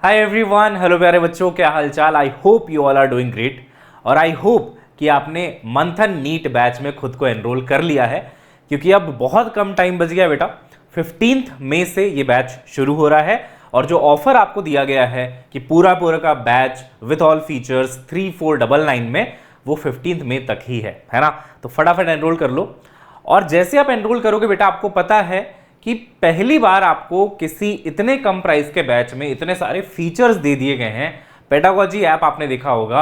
Hi everyone, hello प्यारे बच्चों, क्या हालचाल। I hope you all are doing great और आई होप कि आपने मंथन नीट बैच में खुद को एनरोल कर लिया है, क्योंकि अब बहुत कम टाइम बच गया बेटा। 15 मई से ये बैच शुरू हो रहा है और जो ऑफर आपको दिया गया है कि पूरा का बैच विथ ऑल फीचर्स 3499 में, वो 15 मई तक ही है ना। तो फटाफट एनरोल कर लो। और जैसे आप एनरोल करोगे बेटा, आपको पता है कि पहली बार आपको किसी इतने कम प्राइस के बैच में इतने सारे फीचर्स दे दिए गए हैं। पेडागोजी ऐप आपने देखा होगा।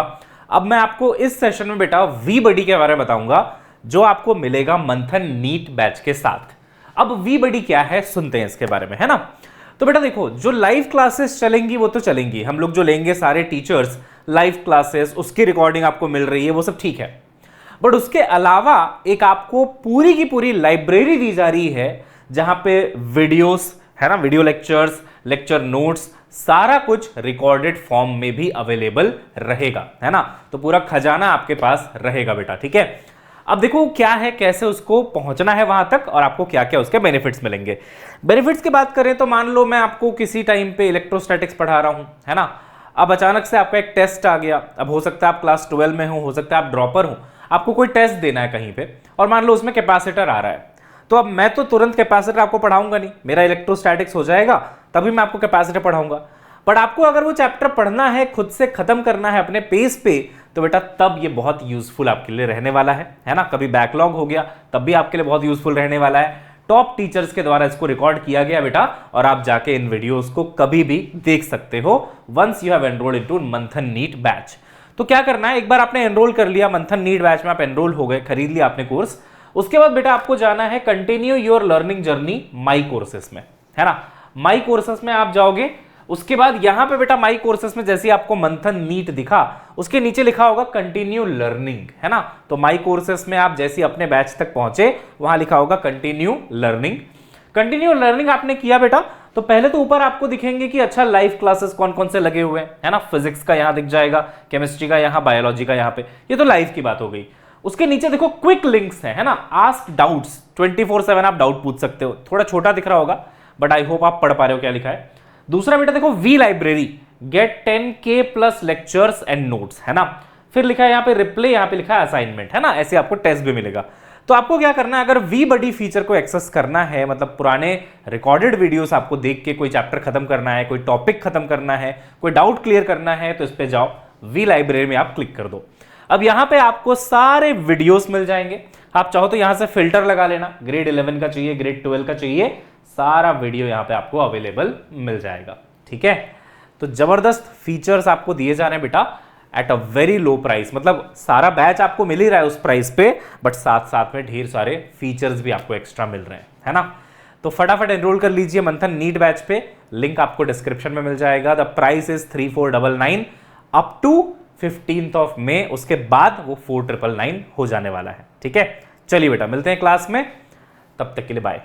अब मैं आपको इस सेशन में बेटा वी बडी के बारे में बताऊंगा, जो आपको मिलेगा मंथन नीट बैच के साथ। अब वी बडी क्या है, सुनते हैं इसके बारे में, है ना। तो बेटा देखो, जो लाइव क्लासेस चलेंगी वो तो चलेंगी, हम लोग जो लेंगे सारे टीचर्स लाइव क्लासेस, उसकी रिकॉर्डिंग आपको मिल रही है, वो सब ठीक है। बट उसके अलावा एक आपको पूरी की पूरी लाइब्रेरी दी जा रही है, जहां पे वीडियोस है ना, वीडियो लेक्चर्स, लेक्चर नोट्स, सारा कुछ रिकॉर्डेड फॉर्म में भी अवेलेबल रहेगा, है ना। तो पूरा खजाना आपके पास रहेगा बेटा, ठीक है। अब देखो क्या है, कैसे उसको पहुंचना है वहां तक और आपको क्या क्या उसके बेनिफिट्स मिलेंगे। बेनिफिट्स की बात करें तो मान लो मैं आपको किसी टाइम पे इलेक्ट्रोस्टैटिक्स पढ़ा रहा हूं, है ना। अब अचानक से आपका एक टेस्ट आ गया। अब हो सकता है आप क्लास 12 में हो सकता है आप ड्रॉपर हो, आपको कोई टेस्ट देना है कहीं पे, और मान लो उसमें कैपेसिटर आ रहा है। तो अब मैं तो तुरंत कैपेसिटर आपको पढ़ाऊंगा नहीं, मेरा इलेक्ट्रोस्टैटिक्स हो जाएगा तभी मैं आपको कैपेसिटर पढ़ाऊंगा। बट आपको अगर वो चैप्टर पढ़ना है, खुद से खत्म करना है अपने पेस पे, तो बेटा तब ये बहुत यूजफुल आपके लिए रहने वाला है ना। कभी बैकलॉग हो गया तब भी आपके लिए बहुत यूजफुल रहने वाला है। टॉप टीचर्स के द्वारा इसको रिकॉर्ड किया गया बेटा, और आप जाके इन वीडियोस को कभी भी देख सकते हो once you have enrolled into Manthan NEET batch. तो क्या करना है, एक बार आपने एनरोल कर लिया मंथन नीट बैच में, आप एनरोल हो गए, खरीद लिया आपने कोर्स, उसके बाद बेटा आपको जाना है continue your learning journey my courses में, है ना। माई कोर्सेस में आप जाओगे, उसके बाद यहां पे बेटा माई कोर्सेस में जैसे आपको मंथन नीट दिखा, उसके नीचे लिखा होगा कंटिन्यू लर्निंग, है ना। तो माई कोर्सेस में आप जैसे अपने बैच तक पहुंचे, वहां लिखा होगा कंटिन्यू लर्निंग। कंटिन्यू लर्निंग आपने किया बेटा, तो पहले तो ऊपर आपको दिखेंगे कि अच्छा लाइव क्लासेस कौन कौन से लगे हुए हैं, है ना। फिजिक्स का यहां दिख जाएगा, केमिस्ट्री का यहां, बायोलॉजी का यहां पे, ये तो लाइव की बात हो गई। उसके नीचे देखो क्विक लिंक्स है ना, आस्क डाउट्स, 24/7 आप डाउट पूछ सकते हो। थोड़ा छोटा दिख रहा होगा बट आई होप आप पढ़ पा रहे हो क्या लिखा है। दूसरा बेटा देखो V library, get 10K plus lectures and notes, है ना। फिर लिखा है यहाँ पे रिप्ले, यहाँ पे लिखा है असाइनमेंट, है ना। ऐसे आपको टेस्ट भी मिलेगा। तो आपको क्या करना है, अगर वी बडी फीचर को एक्सेस करना है, मतलब पुराने रिकॉर्डेड वीडियोस आपको देख के कोई चैप्टर खत्म करना है, कोई टॉपिक खत्म करना है, कोई डाउट क्लियर करना है, तो इस पे जाओ, वी लाइब्रेरी में आप क्लिक कर दो। अब यहां पे आपको सारे वीडियोस मिल जाएंगे। आप चाहो तो यहां से फिल्टर लगा लेना, ग्रेड 11 का चाहिए, ग्रेड 12 का चाहिए, सारा वीडियो यहां पे आपको अवेलेबल मिल जाएगा, ठीक है। तो जबरदस्त फीचर्स आपको दिए जा रहे हैं बेटा at a very low price. मतलब सारा बैच आपको मिल ही रहा है उस प्राइस पे, बट साथ साथ में ढेर सारे फीचर्स भी आपको एक्स्ट्रा मिल रहे हैं, है ना। तो फटाफट एनरोल कर लीजिए मंथन नीट बैच पे, लिंक आपको डिस्क्रिप्शन में मिल जाएगा। The price is 3499 up to 15 May, उसके बाद वो 4999 हो जाने वाला है, ठीक है। चलिए बेटा मिलते हैं क्लास में, तब तक के लिए बाय।